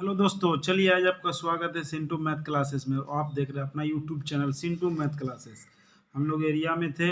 Hello दोस्तों, चलिए आज आपका स्वागत है सिंटू मैथ क्लासेस में। आप देख रहे हैं अपना YouTube channel Sintu math classes. हम लोग एरिया में थे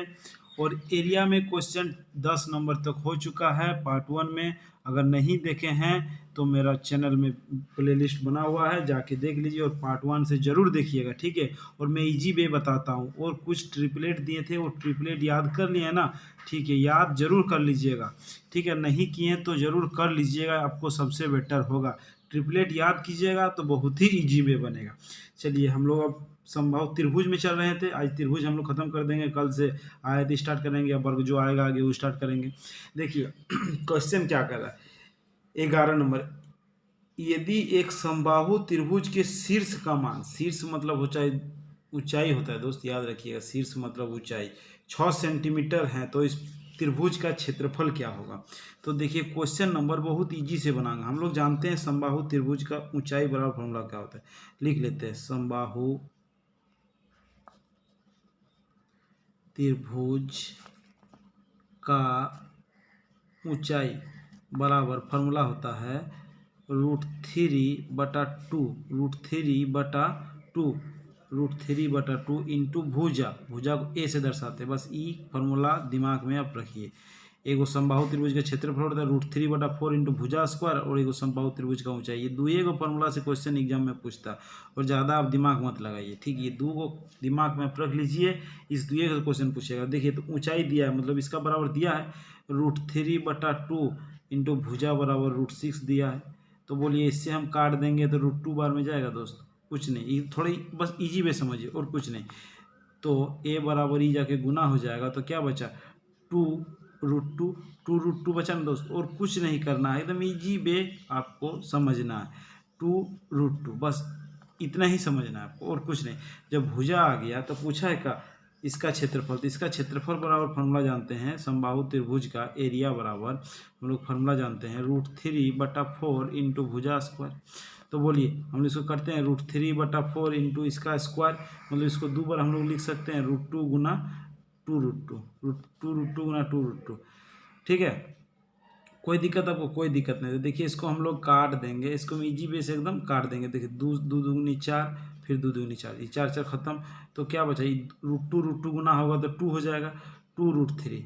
और एरिया में क्वेश्चन 10 नंबर तक हो चुका है पार्ट 1 में। अगर नहीं देखे हैं तो मेरा चैनल में प्लेलिस्ट बना हुआ है, जाके देख लीजिए और पार्ट 1 से ज़रूर देखिएगा, ठीक है। और मैं इजी वे बताता हूँ और कुछ ट्रिपलेट दिए थे, वो ट्रिपलेट याद कर लिए ना, ठीक है, याद जरूर कर लीजिएगा, ठीक है। नहीं किए तो ज़रूर कर लीजिएगा, आपको सबसे बेटर होगा। ट्रिपलेट याद कीजिएगा तो बहुत ही इजी वे बनेगा। चलिए हम लोग अब संभव त्रिभुज में चल रहे थे। आज त्रिभुज हम लोग खत्म कर देंगे, कल से आयत स्टार्ट करेंगे, या वर्ग जो आएगा आगे वो स्टार्ट करेंगे। देखिए क्वेश्चन क्या कर रहा है, 11 नंबर। यदि एक समबाहु त्रिभुज के शीर्ष का मान, शीर्ष मतलब ऊंचाई, ऊंचाई होता है दोस्त, याद रखिएगा, शीर्ष मतलब ऊंचाई 6 सेंटीमीटर है, तो इस त्रिभुज का क्षेत्रफल क्या होगा। तो देखिए क्वेश्चन नंबर बहुत इजी से बनाएंगे। हम लोग जानते हैं समबाहु त्रिभुज का ऊंचाई बराबर फॉर्मूला क्या होता है, लिख लेते हैं। समबाहु त्रिभुज का ऊंचाई बराबर फॉर्मूला होता है √3/2, √3/2 इंटू भुजा। भुजा को ए से दर्शाते हैं, बस ई फॉर्मूला दिमाग में आप रखिए। एगो समबाहु त्रिभुज का क्षेत्रफल होता है √3/4 इंटू भुजा स्क्वायर, और एगो समबाहु त्रिभुज का ऊंचाई। ये दुए गो फॉर्मूला से क्वेश्चन एग्जाम में पूछता है, और ज़्यादा आप दिमाग मत लगाइए, ठीक है। ये दो गो दिमाग में आप रख लीजिए, इस दुए का क्वेश्चन पूछेगा। देखिए तो ऊंचाई दिया है, मतलब इसका बराबर दिया है √3/2 इंटू भुजा बराबर √6 दिया है। तो बोलिए इससे हम काट देंगे तो √2 बार में जाएगा दोस्त, कुछ नहीं, ये थोड़ी बस इजी वे समझिए और कुछ नहीं। तो ए बराबर ई जाके गुना हो जाएगा, तो क्या बचा 2√2, 2√2 बचा ना दोस्त, और कुछ नहीं करना है, एकदम इजी वे आपको समझना है। 2√2 बस इतना ही समझना है आपको और कुछ नहीं। जब भुजा आ गया तो पूछा है का इसका क्षेत्रफल, तो इसका क्षेत्रफल बराबर फॉर्मूला जानते हैं, समबाहु त्रिभुज का एरिया बराबर हम लोग फॉर्मूला जानते हैं √3/4 इंटू भुजा स्क्वायर। तो बोलिए हम इसको करते हैं √3/4 इंटू इसका स्क्वायर, मतलब इसको दो बार हम लोग लिख सकते हैं √2 गुना 2√2, √2 गुना 2√2, ठीक है। कोई दिक्कत आपको, कोई दिक्कत नहीं। तो देखिए इसको हम लोग काट देंगे, इसको हम इजी वे से एकदम काट देंगे। देखिए दो दो दूनी 4, फिर दो दूनी 4, ये 4 4 खत्म। तो क्या बचा, ये √2 गुना होगा तो 2 हो जाएगा, 2√3।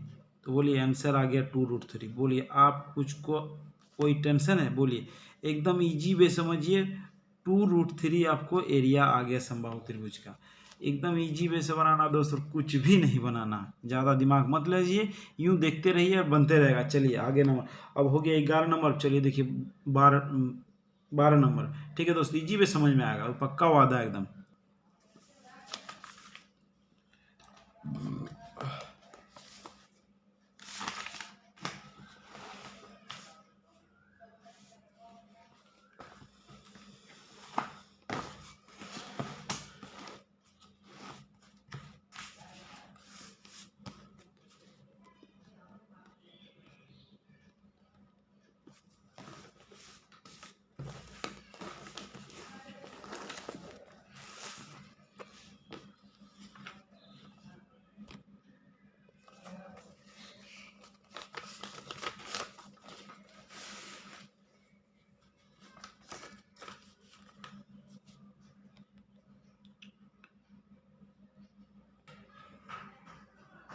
तो बोलिए आंसर आ गया 2√3। बोलिए आप कुछ को कोई टेंशन है, बोलिए एकदम इजी वे समझिए। 2√3 आपको एरिया आ गया समबाहु त्रिभुज का। एकदम इजी वे से बनाना दोस्तों, कुछ भी नहीं बनाना, ज़्यादा दिमाग मत लीजिए, यूँ देखते रहिए और बनते रहेगा। चलिए आगे नंबर अब हो गया 11 नंबर। चलिए देखिए 12 नंबर, ठीक है दोस्त, इजी वे समझ में आएगा, पक्का वादा है एकदम।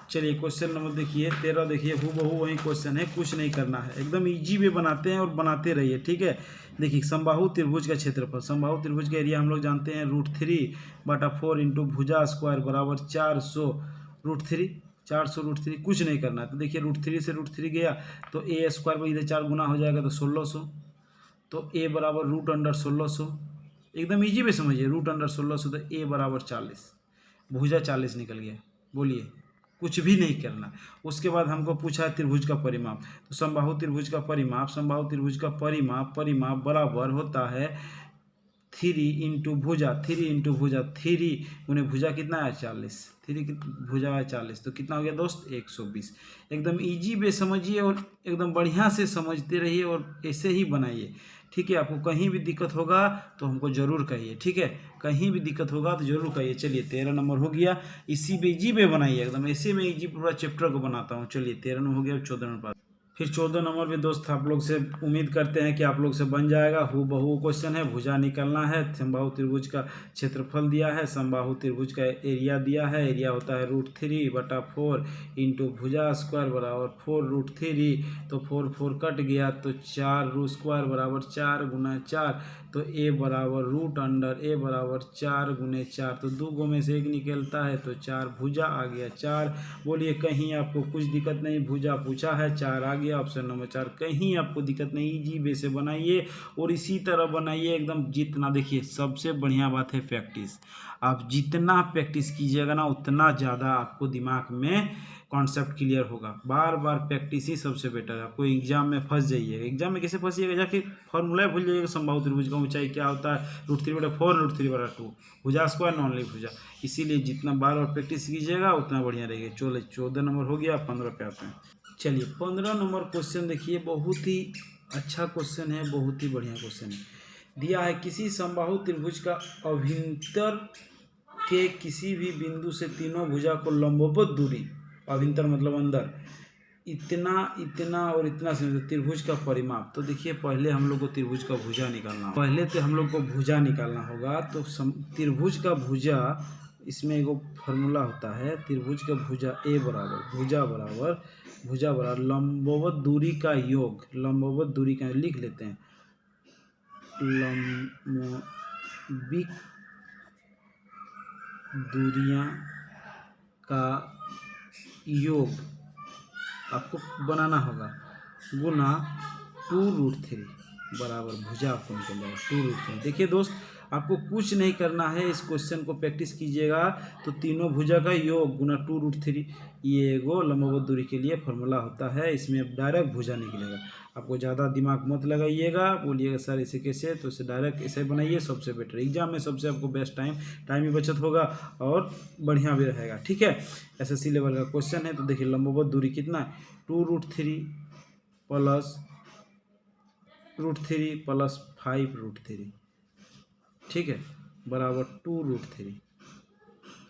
चलिए क्वेश्चन नंबर देखिए 13, देखिए हूबहू वही क्वेश्चन है, कुछ नहीं करना है, एकदम इजी वे बनाते हैं और बनाते रहिए, ठीक है। देखिए समबाहु त्रिभुज का क्षेत्रफल, समबाहु त्रिभुज का एरिया हम लोग जानते हैं √3/4 इंटू भुजा स्क्वायर बराबर 400 √3, कुछ नहीं करना है। तो देखिए √3 से √3 गया तो ए स्क्वायर पर इधर 4 गुना हो जाएगा तो 1600। तो ए बराबर √1600, एकदम इजी वे समझिए, √1600, तो ए बराबर 40, भुजा 40 निकल गया। बोलिए कुछ भी नहीं करना। उसके बाद हमको पूछा है त्रिभुज का परिमाप, तो समबाहु त्रिभुज का परिमाप, समबाहु त्रिभुज का परिमाप बराबर होता है 3 इंटू भुजा, 3 उन्हें भुजा कितना है 40, 3 भुजा है 40, तो कितना हो गया दोस्त 120। एकदम इजी वे समझिए और एकदम बढ़िया से समझते रहिए और ऐसे ही बनाइए, ठीक है। आपको कहीं भी दिक्कत होगा तो हमको ज़रूर कहिए, ठीक है, कहीं भी दिक्कत होगा तो ज़रूर कहिए। चलिए 13 नंबर हो गया, इसी पे इजी पे बनाइए, एकदम ऐसे में इजी पूरा चैप्टर को बनाता हूँ। चलिए 13 नंबर हो गया, 14 नंबर। फिर 14 नंबर पे दोस्त आप लोग से उम्मीद करते हैं कि आप लोग से बन जाएगा। हूबहू क्वेश्चन है, भुजा निकालना है। समबाहु त्रिभुज का क्षेत्रफल दिया है, समबाहु त्रिभुज का एरिया दिया है। एरिया होता है √3/4 इंटू भुजा स्क्वायर बराबर 4√3। तो 4 4 कट गया तो 4√2 बराबर 4 गुना 4। तो a बराबर √A बराबर 4 गुने 4। तो 2 गो में से 1 निकलता है तो 4 भुजा आ गया 4। बोलिए कहीं आपको कुछ दिक्कत नहीं, भुजा पूछा है 4 आ गया। ऑप्शन नंबर 4, कहीं आपको दिक्कत नहीं, इजी वे से बनाइए और इसी तरह बनाइए एकदम। जितना देखिए सबसे बढ़िया बात है प्रैक्टिस। आप जितना प्रैक्टिस कीजिएगा ना उतना ज़्यादा आपको दिमाग में कॉन्सेप्ट क्लियर होगा। बार बार प्रैक्टिस ही सबसे बेटर है। आपको एग्जाम में फंस जाइएगा, एग्जाम में कैसे फंसिएगा, जाके फॉर्मूला भूल जाइएगा। समबाहु त्रिभुज का ऊंचाई क्या होता है, √3/4 √3/2 भुजा स्क्वायर नॉन लिव भुजा। इसीलिए जितना बार बार प्रैक्टिस कीजिएगा उतना बढ़िया रहेगा। चलो 14 नंबर हो गया, 15 पे आते हैं। चलिए 15 नंबर क्वेश्चन देखिए, बहुत ही अच्छा क्वेश्चन है, बहुत ही बढ़िया क्वेश्चन है। दिया है किसी समबाहु त्रिभुज का अभिंतर के किसी भी बिंदु से तीनों भुजा को लंबवत दूरी, अभिंतर मतलब अंदर, इतना इतना और इतना से त्रिभुज का परिमाप। तो देखिए पहले हम लोग को त्रिभुज का भुजा निकालना होगा। पहले तो हम लोग को भुजा निकालना होगा। तो त्रिभुज का भुजा, इसमें एगो फार्मूला होता है त्रिभुज का भुजा A बराबर भुजा बराबर लंबवत दूरी का योग। लंबवत दूरी का लिख लेते हैं, लंबिक दूरियां का योग आपको बनाना होगा गुना 2√3 बराबर भुजा आपको निकल जाएगा 2√3। देखिए दोस्त आपको कुछ नहीं करना है, इस क्वेश्चन को प्रैक्टिस कीजिएगा तो तीनों भुजा का योग गुना 2√3, ये एगो लंबवत दूरी के लिए फार्मूला होता है। इसमें डायरेक्ट भुजा निकलेगा। आपको ज़्यादा दिमाग मत लगाइएगा, बोलिएगा सर ऐसे कैसे, तो इसे डायरेक्ट ऐसे बनाइए, सबसे बेटर। एग्जाम में सबसे आपको बेस्ट टाइम भी बचत होगा और बढ़िया भी रहेगा। ठीक है, SSC लेवल का क्वेश्चन है। तो देखिए लंबवत दूरी कितना है, 2√3 प्लस √3 प्लस 5√3, ठीक है, बराबर 2√3,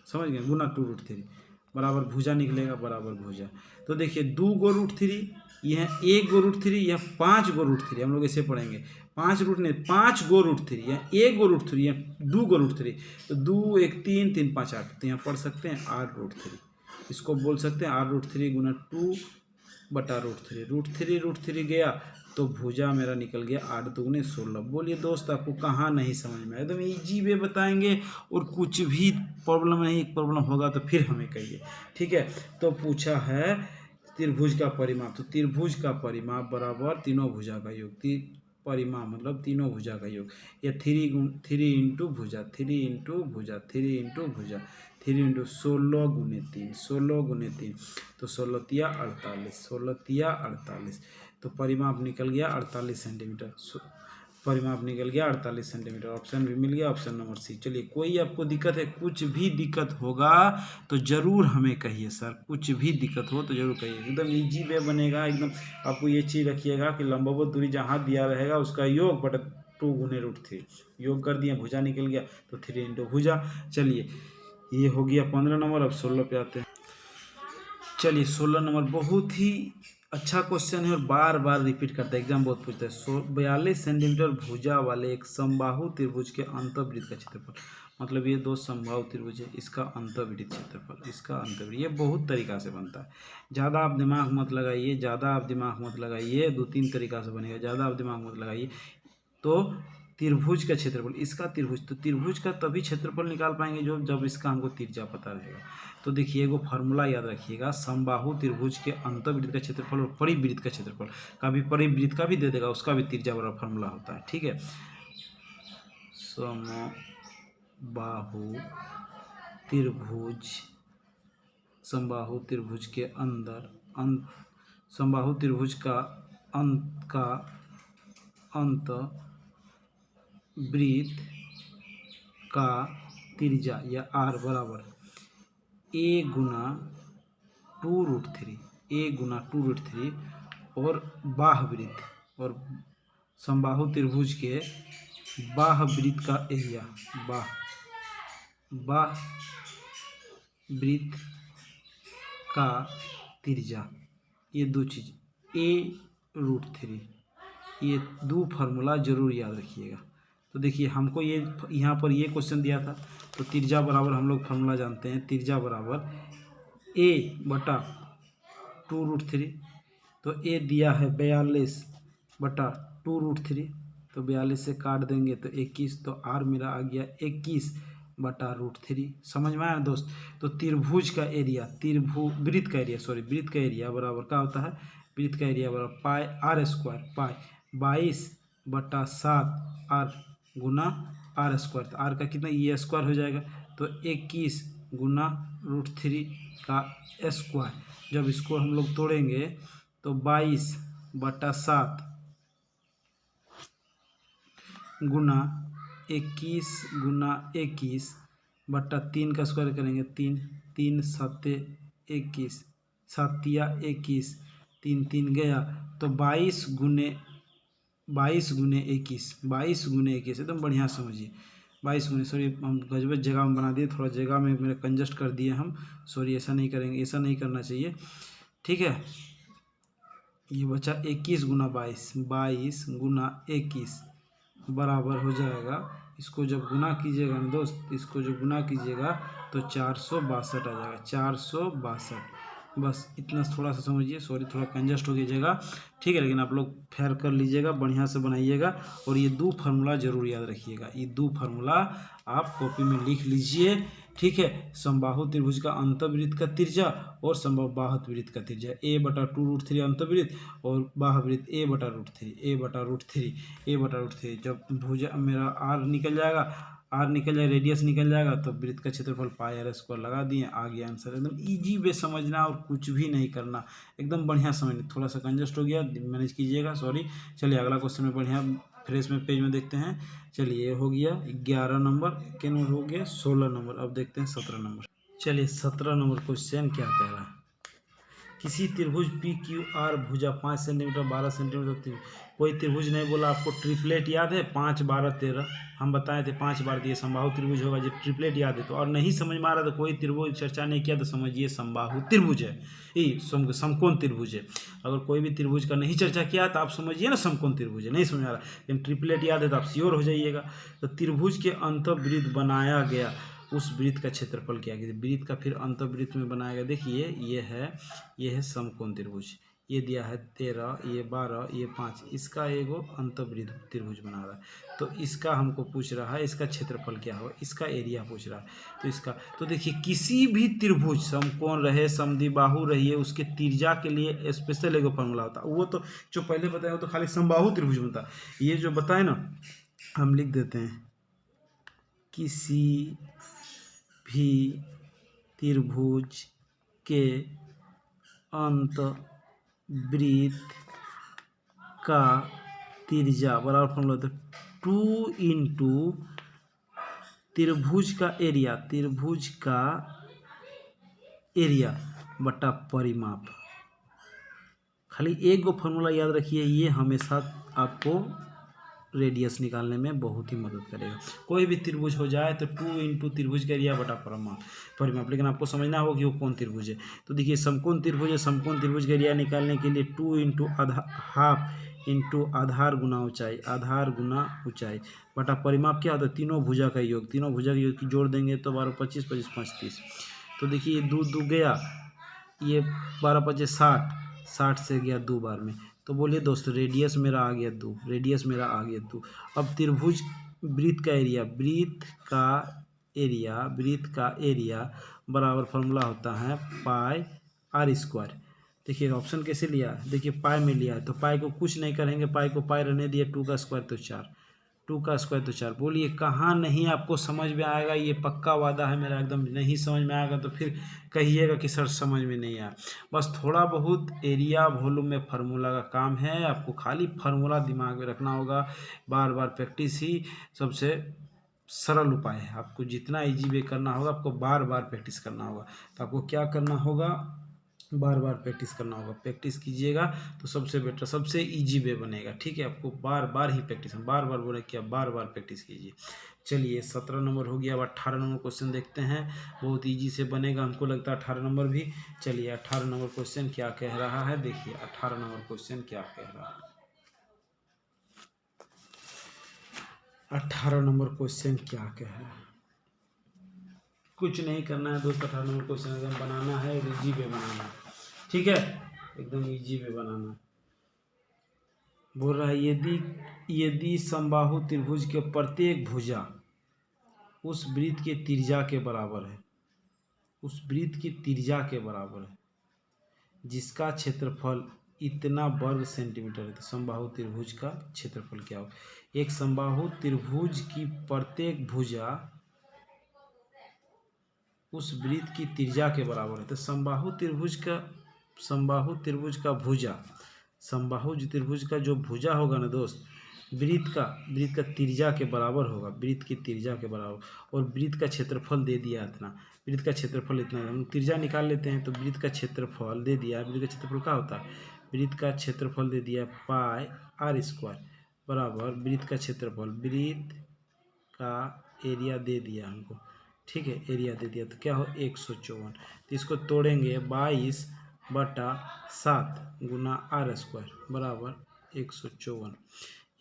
समझ गए, गुना 2√3 बराबर भुजा निकलेगा, बराबर भुजा। तो देखिए 2 गो √3, यह 1 गो √3, यह 5 गो √3, हम लोग ऐसे पढ़ेंगे 5 गो √3, यह 1 गो √3, यह 2 गो √3। तो 2 1 3 3 5 8, तो यहाँ पढ़ सकते हैं 8√3। इसको बोल सकते हैं 8√3 गुना 2/√3। √3 गया तो भुजा मेरा निकल गया 8 दूनी 16। बोलिए दोस्त आपको कहाँ नहीं समझ में आया, एकदम इजी वे बताएंगे और कुछ भी प्रॉब्लम नहीं, प्रॉब्लम होगा तो फिर हमें कहिए। ठीक है, तो पूछा है त्रिभुज का परिमाप। तो त्रिभुज का परिमाप बराबर तीनों भुजा का योग। परिमाप मतलब तीनों भुजा का योग। ये 3 इंटू भुजा 3 इंटू भुजा 3 इंटू भुजा 3 इंटू 16 गुने 3 16 गुने 3, तो 16 तिया 48 16 तिया 48। तो परिमाप निकल गया 48 सेंटीमीटर। परिमाप निकल गया 48 सेंटीमीटर। ऑप्शन भी मिल गया, ऑप्शन नंबर सी। चलिए कोई आपको दिक्कत है, कुछ भी दिक्कत होगा तो ज़रूर हमें कहिए सर, कुछ भी दिक्कत हो तो ज़रूर कहिए। एकदम इजी वे बनेगा एकदम। आपको ये चीज़ रखिएगा कि लंबवत दूरी जहाँ दिया रहेगा उसका योग बटा 2 गुने √3, योग कर दिया, भुजा निकल गया तो 3 इंटू भुजा। चलिए ये हो गया 15 नंबर। अब 16 पे आते हैं। चलिए 16 नंबर बहुत ही अच्छा क्वेश्चन है और बार बार रिपीट करता है, एग्जाम बहुत पूछता है। 42 सेंटीमीटर भुजा वाले एक समबाहु त्रिभुज के अंतर्वृत्त का क्षेत्रफल, मतलब ये दो समबाहु त्रिभुज है, इसका अंतर्वृत्त क्षेत्रफल, इसका अंतर्वृत्त, ये बहुत तरीका से बनता है। ज़्यादा आप दिमाग मत लगाइए, ज़्यादा आप दिमाग मत लगाइए, 2-3 तरीका से बनेगा, ज़्यादा आप दिमाग मत लगाइए। तो त्रिभुज का क्षेत्रफल, इसका त्रिभुज, तो त्रिभुज का तभी क्षेत्रफल निकाल पाएंगे जब इसका हमको त्रिज्या पता रहेगा। तो देखिए एगो फार्मूला याद रखिएगा, समबाहु त्रिभुज के अंतर्वृत्त का क्षेत्रफल और परिवृत्त का क्षेत्रफल, कभी परिवृत्त का भी दे देगा, उसका भी त्रिज्या वाला फार्मूला होता है। ठीक है, समबाहु त्रिभुज के अंदर समबाहु त्रिभुज का अंत वृत्त का त्रिज्या या r बराबर a गुना 2√3 और बाह्यवृत्त, और समबाहु त्रिभुज के बाह्यवृत्त का एरिया, बाह्यवृत्त का त्रिज्या, ये दो चीज a √3। ये दो फार्मूला जरूर याद रखिएगा। तो देखिए हमको ये यहाँ पर ये क्वेश्चन दिया था, तो त्रिज्या बराबर हम लोग फार्मूला जानते हैं, त्रिज्या बराबर a/2√3। तो a दिया है 42/2√3, तो 42 से काट देंगे तो 21, तो r मेरा आ गया 21/√3। समझ में आया दोस्त। तो त्रिभुज का एरिया, वृत्त का एरिया, वृत्त का एरिया बराबर क्या होता है, वृत्त का एरिया बराबर पाई r², पाई 22/7 r गुना r²। तो r का कितना, ये स्क्वायर हो जाएगा, तो 21 गुना √3 का स्क्वायर। जब इसको हम लोग तोड़ेंगे तो 22/7 गुना 21 गुना 21/3 का स्क्वायर करेंगे, 3 7 21, 7 21, 3 गया, तो 22 गुने 21 एकदम बढ़िया समझिए। 22 गुने, सॉरी हम गजब जगह में बना दिए, थोड़ा जगह में मेरे कंजस्ट कर दिए हम, सॉरी ऐसा नहीं करेंगे, ऐसा नहीं करना चाहिए, ठीक है। ये बचा 21 गुना 22, 22 गुना 21 बराबर हो जाएगा, इसको जब गुना कीजिएगा ना दोस्त, इसको जब गुना कीजिएगा तो 462 आ जाएगा, 462। बस इतना थोड़ा सा समझिए, सॉरी थोड़ा कंजस्ट हो गई जगह, ठीक है। लेकिन आप लोग फेयर कर लीजिएगा, बढ़िया से बनाइएगा, और ये दो फार्मूला जरूर याद रखिएगा, ये दो फार्मूला आप कॉपी में लिख लीजिए, ठीक है। समबाहु त्रिभुज का अंतःवृत्त का त्रिज्या और समबाहु वृत्त का त्रिज्या a/2√3 अंतःवृत्त और बाह्यवृत्त a/√3 जब भुजा मेरा r निकल जाएगा, रेडियस निकल जाएगा, तो वृत्त का क्षेत्रफल πr² लगा दिए, आ गया आंसर। एकदम इजी वे समझना और कुछ भी नहीं करना, एकदम बढ़िया समझना। थोड़ा सा कंजस्ट हो गया, मैनेज कीजिएगा, सॉरी। चलिए अगला क्वेश्चन में बढ़िया फ्रेश में पेज में देखते हैं। चलिए हो गया 11 नंबर, के नंबर हो गया 16 नंबर। अब देखते हैं 17 नंबर। चलिए 17 नंबर क्वेश्चन क्या कह रहा है। किसी त्रिभुज PQR भुजा 5 सेंटीमीटर 12 सेंटीमीटर, कोई त्रिभुज नहीं बोला आपको। ट्रिपलेट याद है 5 12 13, हम बताए थे 5 बार दिए, समबाहु त्रिभुज होगा। जो ट्रिपलेट याद है तो, और नहीं समझ में आ रहा तो कोई त्रिभुज चर्चा नहीं किया तो समझिए समबाहु त्रिभुज है, ये समकोण त्रिभुज है। अगर कोई भी त्रिभुज का नहीं चर्चा किया तो आप समझिए ना समकोण त्रिभुज है, नहीं समझ आ रहा, लेकिन ट्रिपलेट याद है तो आप श्योर हो जाइएगा। तो त्रिभुज के अंतःवृत्त बनाया गया, उस वृत्त का क्षेत्रफल क्या है, वृत्त का फिर अंतःवृत्त में बनाएगा। देखिए ये है समकोण त्रिभुज, ये दिया है 13, ये 12, ये 5, इसका एगो अंतःवृत्त त्रिभुज बना रहा है। तो इसका हमको पूछ रहा है, इसका क्षेत्रफल क्या होगा, इसका एरिया पूछ रहा है। तो इसका, तो देखिए किसी भी त्रिभुज, समकोण रहे समद्विबाहु रही है, उसके त्रिज्या के लिए स्पेशल एगो फॉर्मूला होता है। वो तो जो पहले बताया वो तो खाली समबाहु त्रिभुज बनता है। ये जो बताए ना, हम लिख देते हैं, किसी भी त्रिभुज के अंतःवृत्त का त्रिज्या बराबर फॉर्मूला होता है 2 इंटू त्रिभुज का एरिया बटा परिमाप। खाली एक गो फॉर्मूला याद रखिए, ये हमेशा आपको रेडियस निकालने में बहुत ही मदद करेगा। कोई भी त्रिभुज हो जाए तो 2 इंटू त्रिभुज का एरिया बटा परिमाप, लेकिन आपको समझना होगा कि वो कौन त्रिभुज है। तो देखिए समकोण त्रिभुज है, समकोण त्रिभुज का एरिया निकालने के लिए 2 इंटू हाफ इंटू आधार गुना ऊंचाई बटा परिमाप क्या होता है, तीनों भुजा का योग, तीनों भुजा के योग की जोड़ देंगे तो 12 25 25 5 30। तो देखिए ये 2 गया, ये 12 25 60, 60 से गया 2 बार में। तो बोलिए दोस्तों रेडियस मेरा आ गया 2, अब त्रिभुज वृत्त का एरिया बराबर फॉर्मूला होता है πr²। देखिए ऑप्शन कैसे लिया, देखिए पाई में लिया है, तो पाई को कुछ नहीं करेंगे, पाई को पाई रहने दिया, 2 का स्क्वायर तो 4, 2 का स्क्वायर तो 4। बोलिए कहाँ नहीं आपको समझ में आएगा, ये पक्का वादा है मेरा, एकदम नहीं समझ में आएगा तो फिर कहिएगा कि सर समझ में नहीं आया। बस थोड़ा बहुत एरिया वॉल्यूम में फार्मूला का काम है, आपको खाली फार्मूला दिमाग में रखना होगा। बार बार प्रैक्टिस ही सबसे सरल उपाय है, आपको जितना ईजी वे करना होगा, आपको बार बार प्रैक्टिस करना होगा। तो आपको क्या करना होगा, बार बार प्रैक्टिस करना होगा। प्रैक्टिस कीजिएगा तो सबसे बेटर, सबसे इजी वे बनेगा। ठीक है, आपको बार बार ही प्रैक्टिस, हम बार बार बोले कि आप बार बार प्रैक्टिस कीजिए। चलिए 17 नंबर हो गया। अब 18 नंबर क्वेश्चन देखते हैं, बहुत इजी से बनेगा, हमको लगता है 18 नंबर भी। चलिए 18 नंबर क्वेश्चन क्या कह रहा है, देखिए 18 नंबर क्वेश्चन क्या कह रहा है। 18 नंबर क्वेश्चन क्या कह रहा है, कुछ नहीं करना है दोस्त। 18 नंबर क्वेश्चन एकदम बनाना है, इजी वे बनाना है। ठीक है, एकदम इजी वे बनाना है। बोल रहा है यदि समबाहु त्रिभुज के प्रत्येक भुजा उस वृत्त के त्रिज्या के बराबर है, उस वृत्त की त्रिज्या के बराबर है, जिसका क्षेत्रफल इतना वर्ग सेंटीमीटर है, तो समबाहु त्रिभुज का क्षेत्रफल क्या होगा। एक समबाहु त्रिभुज की प्रत्येक भुजा उस वृत्त की त्रिज्या के बराबर है, तो समबाहु त्रिभुज का भुजा, समबाहु त्रिभुज का जो भुजा होगा ना दोस्त, वृत्त का त्रिज्या के बराबर होगा, वृत्त की त्रिज्या के बराबर। और वृत्त का क्षेत्रफल दे दिया इतना, वृत्त का क्षेत्रफल इतना, हम त्रिज्या निकाल लेते हैं तो वृत्त का क्षेत्रफल दे दिया। वृत्त का क्षेत्रफल क्या होता है, वृत्त का क्षेत्रफल दे दिया पाई आर स्क्वायर बराबर वृत्त का क्षेत्रफल, वृत्त का एरिया दे दिया हमको। ठीक है, एरिया दे दिया तो क्या हो 154, तो इसको तोड़ेंगे 22/7 गुना आर स्क्वायर बराबर 154।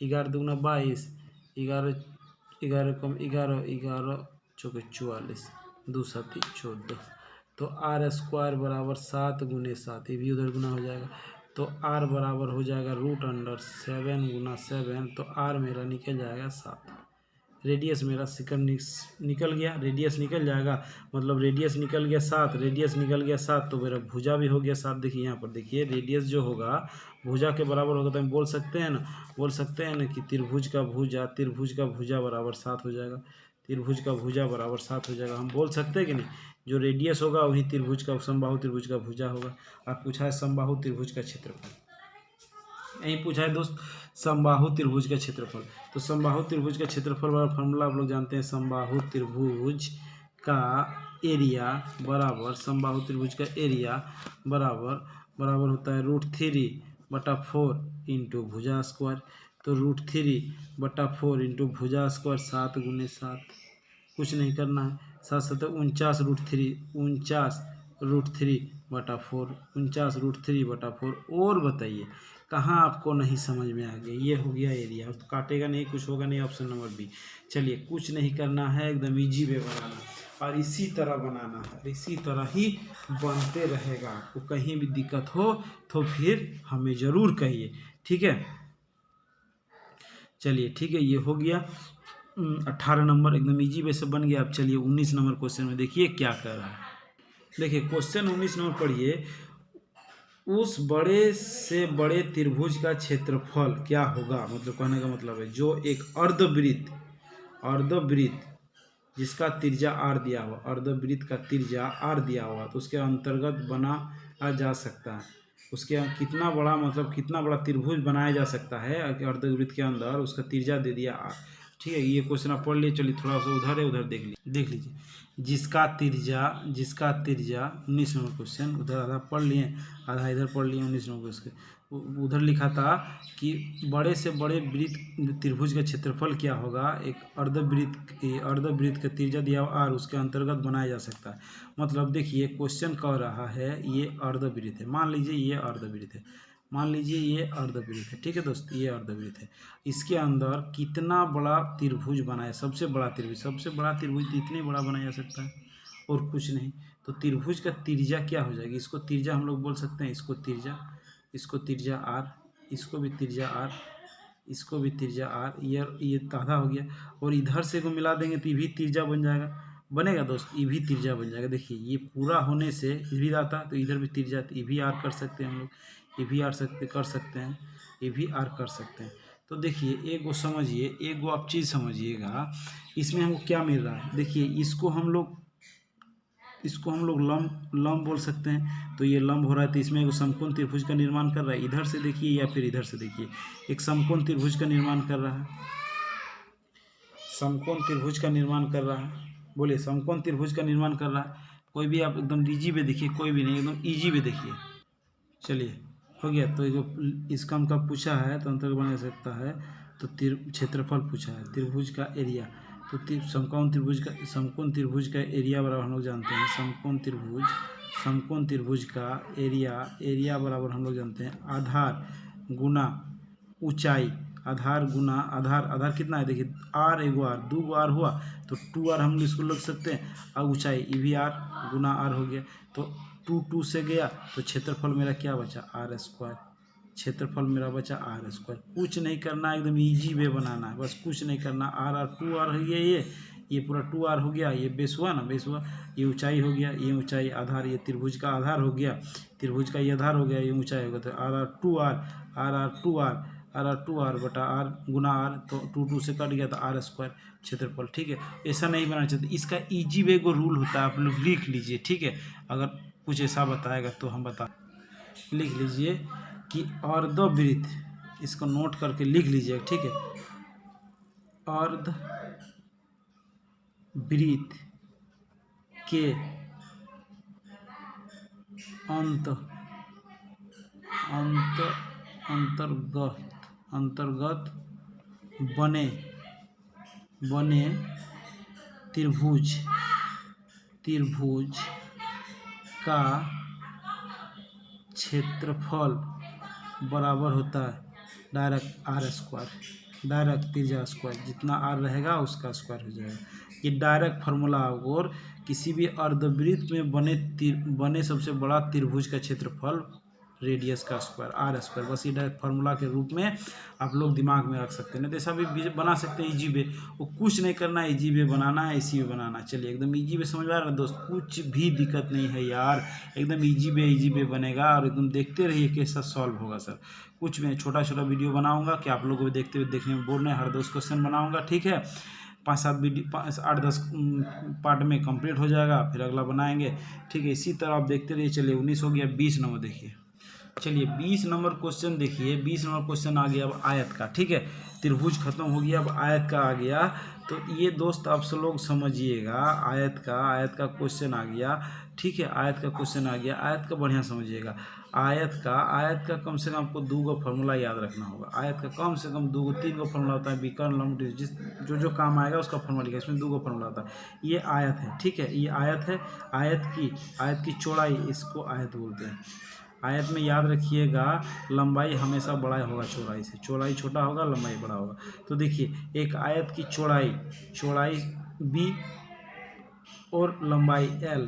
11 दूना 22, 11 11 कम 11, 11 चौके 44, 2 7 14, तो आर स्क्वायर बराबर 7 गुने 7, ये भी उधर गुना हो जाएगा, तो आर बराबर हो जाएगा √7 गुना 7, तो आर मेरा निकल जाएगा 7। रेडियस मेरा सेकंड निकल गया, रेडियस निकल जाएगा, मतलब रेडियस निकल गया 7, रेडियस निकल गया 7, तो मेरा भुजा भी हो गया 7। देखिए यहाँ पर देखिए, रेडियस जो होगा भुजा के बराबर होगा, तो हम बोल सकते हैं ना कि त्रिभुज का भुजा बराबर 7 हो जाएगा, त्रिभुज का भुजा बराबर 7 हो जाएगा। हम बोल सकते हैं कि नहीं, जो रेडियस होगा वही त्रिभुज का, समबाहु त्रिभुज का भुजा होगा। आप पूछा है समबाहु त्रिभुज का क्षेत्रफल, यही पूछा है दोस्त, समबाहु त्रिभुज का क्षेत्रफल। तो समबाहु त्रिभुज का क्षेत्रफल वाला फॉर्मूला आप लोग जानते हैं, समबाहु त्रिभुज का एरिया बराबर, समबाहु त्रिभुज का एरिया बराबर होता है √3/4 इंटू भुजा स्क्वायर, तो √3/4 इंटू भुजा स्क्वायर 7 गुने 7, कुछ नहीं करना है, 7 7 49 √3/4 49 √3/4। और बताइए कहाँ आपको नहीं समझ में आ गया, ये हो गया एरिया, तो काटेगा नहीं, कुछ होगा नहीं, ऑप्शन नंबर बी। चलिए कुछ नहीं करना है, एकदम इजी वे बनाना, और इसी तरह बनाना है, इसी तरह ही बनते रहेगा। आपको कहीं भी दिक्कत हो तो फिर हमें ज़रूर कहिए। ठीक है, चलिए ठीक है, ये हो गया 18 नंबर, एकदम इजी वे से बन गया। अब चलिए 19 नंबर क्वेश्चन में देखिए क्या कर रहा है। देखिए क्वेश्चन 19 नंबर पढ़िए, उस बड़े से बड़े त्रिभुज का क्षेत्रफल क्या होगा, मतलब कहने का मतलब है जो एक अर्धवृत्त जिसका त्रिज्या r दिया हुआ, अर्धवृत्त का त्रिज्या r दिया हुआ, तो उसके अंतर्गत बनाया जा सकता है, उसके कितना बड़ा, मतलब कितना बड़ा त्रिभुज बनाया जा सकता है अर्धवृत्त के अंदर, उसका त्रिज्या दे दिया r। ठीक है, ये क्वेश्चन आप पढ़ लिए। चलिए थोड़ा सा उधर है, उधर देख लीजिए, जिसका त्रिज्या 19 नंबर क्वेश्चन, उधर आधा पढ़ लिए, आधा इधर पढ़ लिए। 19 नंबर क्वेश्चन उधर लिखा था कि बड़े से बड़े वृत्त त्रिभुज का क्षेत्रफल क्या होगा, एक अर्धवृत्त का त्रिज्या दिया हुआ r, उसके अंतर्गत बनाया जा सकता है। मतलब देखिए क्वेश्चन कह रहा है ये अर्धवृत्त है, मान लीजिए ये अर्धवृत्त है, ठीक है दोस्त, ये अर्धवृत्त है, इसके अंदर कितना बड़ा त्रिभुज बनाया, सबसे बड़ा त्रिभुज तो इतने बड़ा बनाया जा सकता है और कुछ नहीं। तो त्रिभुज का त्रिज्या क्या हो जाएगी, इसको त्रिज्या हम लोग बोल सकते हैं, इसको त्रिज्या r, इसको भी त्रिज्या r, ये आधा हो गया, और इधर से को मिला देंगे तो ये भी त्रिज्या बनेगा दोस्त, ये भी त्रिज्या बन जाएगा। देखिए ये पूरा होने से ये भी आता तो इधर भी त्रिज्या, ये भी r कर सकते हैं हम लोग, ये भी r कर सकते हैं, ये भी r कर सकते हैं। तो देखिए एक वो समझिए, एक वो आप चीज़ समझिएगा, इसमें हमको क्या मिल रहा है। देखिए इसको हम लोग लंब बोल सकते हैं, तो ये लंब हो रहा है, तो इसमें एक समकोण त्रिभुज का निर्माण कर रहा है। इधर से देखिए या फिर इधर से देखिए, एक समकोण त्रिभुज का निर्माण कर रहा है, बोलिए समकोण त्रिभुज का निर्माण कर रहा है। कोई भी आप एकदम इजी वे देखिए, कोई भी नहीं, एकदम इजी वे देखिए। चलिए हो गया। तो इसका हम कब पूछा है तो अंतर बना सकता है, तो क्षेत्रफल पूछा है, त्रिभुज का एरिया। तो समकोण त्रिभुज का एरिया बराबर हम लोग जानते हैं, समकोण त्रिभुज का एरिया बराबर हम लोग जानते हैं आधार गुना ऊंचाई। आधार कितना है देखिए, आर एगो आर, दो गो आर हुआ तो 2r हम इसको लिख सकते हैं, और ऊंचाई ये भी आर गुना आर हो गया। तो 2 से गया तो क्षेत्रफल मेरा क्या बचा, r²। क्षेत्रफल मेरा बचा r²। कुछ नहीं करना, एकदम इजी वे बनाना है, बस कुछ नहीं करना। आर 2r हो गया, ये पूरा 2r हो गया, ये बेस हुआ ना, बेस हुआ, ये ऊंचाई हो गया, ये ऊंचाई आधार, ये त्रिभुज का आधार हो गया, त्रिभुज का ये आधार हो गया, ये ऊंचाई हो गया। तो आर 2r बटा आर गुना आर, तो 2 से कट गया तो r² क्षेत्रफल। ठीक है, ऐसा नहीं बनाना चाहिए। इसका इजी वे को रूल होता है, आप लोग लिख लीजिए। ठीक है, अगर कुछ ऐसा बताएगा तो हम लिख लीजिए कि अर्धवृत्त, इसको नोट करके लिख लीजिए। ठीक है, अर्धवृत्त के अंतर्गत बने त्रिभुज का क्षेत्रफल बराबर होता है डायरेक्ट r², डायरेक्ट त्रिज्या स्क्वायर, जितना r रहेगा उसका स्क्वायर हो जाएगा। ये डायरेक्ट फार्मूला, और किसी भी अर्धवृत्त में बने सबसे बड़ा त्रिभुज का क्षेत्रफल रेडियस का स्क्वायर r²। बस ये डायरेक्ट फार्मूला के रूप में आप लोग दिमाग में रख सकते हैं, नहीं तो ऐसा भी बना सकते हैं इजी वे। वो कुछ नहीं करना है, इजी वे बनाना है, इसी वे बनाना। चलिए एकदम इजी वे समझ में आ रहा है दोस्त, कुछ भी दिक्कत नहीं है यार, एकदम इजी वे बनेगा, और एकदम देखते रहिए कैसा सॉल्व होगा सर। कुछ मैं छोटा वीडियो बनाऊंगा कि आप लोगों को देखते हुए देखने में बोर नहीं, हर 2 क्वेश्चन बनाऊंगा। ठीक है, 8-10 पार्ट में कंप्लीट हो जाएगा, फिर अगला बनाएंगे। ठीक है, इसी तरह आप देखते रहिए। चलिए 19 हो गया, 20 नंबर देखिए। चलिए 20 नंबर क्वेश्चन देखिए। 20 नंबर क्वेश्चन आ गया अब आयत का। ठीक है, त्रिभुज खत्म हो गया, अब आयत का आ गया। तो ये दोस्त आप सब लोग समझिएगा, आयत का क्वेश्चन आ गया। ठीक है, आयत का क्वेश्चन आ गया, आयत का बढ़िया समझिएगा। आयत का कम से कम आपको 2 फार्मूला याद रखना होगा। आयत का कम से कम 2-3 फार्मूला होता है, विकर्ण लंब जिस जो काम आएगा उसका फार्मूला लिखा, इसमें 2 फार्मूला होता है। ये आयत है, ठीक है, ये आयत है। आयत की चौड़ाई, इसको आयत बोलते हैं। आयत में याद रखिएगा लंबाई हमेशा बड़ा होगा चौड़ाई से, चौड़ाई छोटा होगा, लंबाई बड़ा होगा। तो देखिए एक आयत की चौड़ाई b और लंबाई l,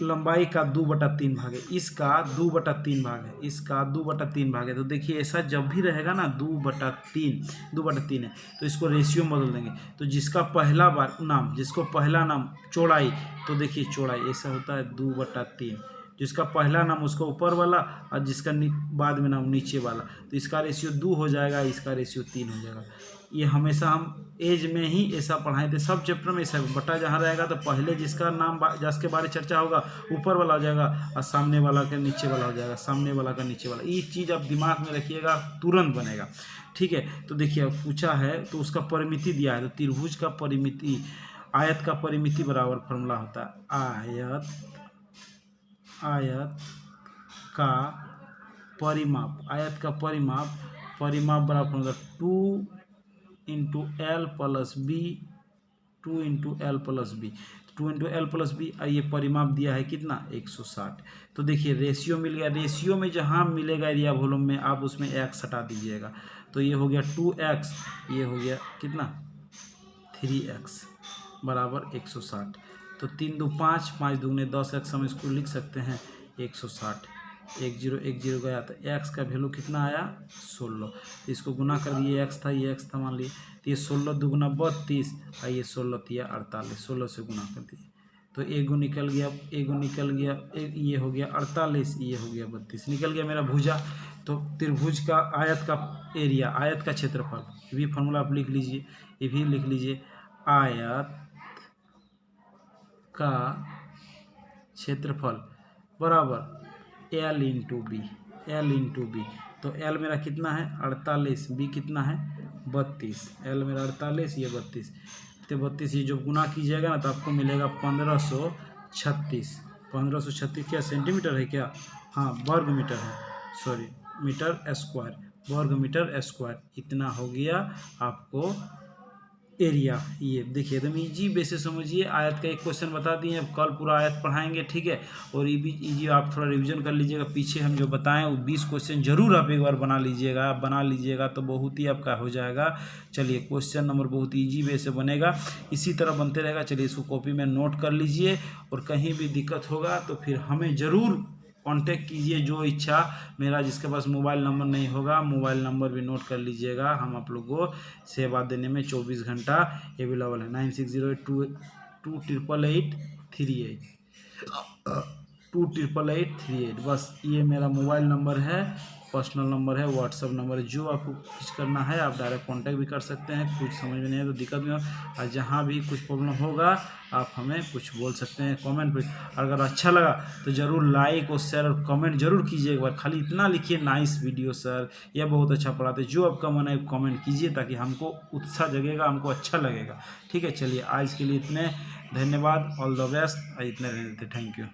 लंबाई का 2/3 भाग है, इसका 2/3 भाग है, इसका 2/3 भाग है। तो देखिए ऐसा जब भी रहेगा ना 2/3 है, तो इसको रेशियो में बदल देंगे। तो जिसको पहला नाम चौड़ाई, तो देखिए चौड़ाई ऐसा होता है 2/3, जिसका पहला नाम उसका ऊपर वाला और जिसका बाद में नाम नीचे वाला, तो इसका रेशियो 2 हो जाएगा, इसका रेशियो 3 हो जाएगा। ये हमेशा हम एज में ही ऐसा पढ़ाए थे, सब चैप्टर में ऐसा बटा जहाँ रहेगा तो पहले जिसका नाम जिसके बारे चर्चा होगा ऊपर वाला हो जाएगा, और सामने वाला का नीचे वाला हो जाएगा, सामने वाला का नीचे वाला। ये चीज़ आप दिमाग में रखिएगा, तुरंत बनेगा। ठीक है, तो देखिए अब पूछा है तो उसका परिमिति दिया है, तो त्रिभुज का परिमिति, आयत का परिमिति बराबर फॉर्मूला होता है आयत का परिमाप बराबर होगा 2 × L + B, 2 × L + B, 2 × L + B। ये परिमाप दिया है कितना, 160। तो देखिए रेशियो मिल गया, रेशियो में जहाँ मिलेगा एरिया वॉल्यूम में आप उसमें x हटा दीजिएगा, तो ये हो गया 2x, ये हो गया कितना 3x बराबर 160। तो 3 × 2 = 5, 5 × 2 = 10x, हम इसको लिख सकते हैं 160। 1 0 1 0 गया तो x का वैल्यू कितना आया 16। इसको गुना कर दिए, x था, ये x था मान लिए, तो ये 16 × 2 = 32, और ये 16 × 3 = 48, 16 से गुना कर दिए तो एगो निकल गया, ये हो गया 48, ये हो गया 32, निकल गया मेरा भुजा। तो त्रिभुज का आयत का एरिया, आयत का क्षेत्रफल, ये भी फॉर्मूला आप लिख लीजिए, ये भी लिख लीजिए, आयत का क्षेत्रफल बराबर L × B। तो L मेरा कितना है 48, B कितना है 32, L मेरा 48, ये 32। 32 ये जब गुना कीजिएगा ना तो आपको मिलेगा 1536। 1536 क्या सेंटीमीटर है क्या? हाँ वर्ग मीटर है, सॉरी मीटर स्क्वायर, वर्ग मीटर स्क्वायर। इतना हो गया आपको एरिया। ये देखिए एकदम इजी वे से समझिए। आयत का एक क्वेश्चन बता दिए, अब कल पूरा आयत पढ़ाएंगे, ठीक है। और ये भी इजी आप थोड़ा रिवीजन कर लीजिएगा, पीछे हम जो बताएं वो 20 क्वेश्चन जरूर आप एक बार बना लीजिएगा। आप बना लीजिएगा तो बहुत ही आपका हो जाएगा। चलिए क्वेश्चन नंबर बहुत इजी वे से बनेगा, इसी तरह बनते रहेगा। चलिए इसको कॉपी में नोट कर लीजिए, और कहीं भी दिक्कत होगा तो फिर हमें ज़रूर कांटेक्ट कीजिए, जो इच्छा। मेरा जिसके पास मोबाइल नंबर नहीं होगा, मोबाइल नंबर भी नोट कर लीजिएगा। हम आप लोगों को सेवा देने में 24 घंटा अवेलेबल है। 9608288838 2888838। बस ये मेरा मोबाइल नंबर है, पर्सनल नंबर है, व्हाट्सअप नंबर है। जो आपको कुछ करना है आप डायरेक्ट कांटेक्ट भी कर सकते हैं। कुछ समझ में नहीं है तो दिक्कत नहीं हो, और जहाँ भी कुछ प्रॉब्लम होगा आप हमें कुछ बोल सकते हैं कमेंट पे। अगर अच्छा लगा तो ज़रूर लाइक और शेयर और कमेंट जरूर कीजिए। एक बार खाली इतना लिखिए, नाइस वीडियो सर, यह बहुत अच्छा पढ़ाते। जो आपका मन है कमेंट कीजिए, ताकि हमको उत्साह जगेगा, हमको अच्छा लगेगा, ठीक है। चलिए आज के लिए इतने, धन्यवाद, ऑल द बेस्ट। इतने रहने देते, थैंक यू।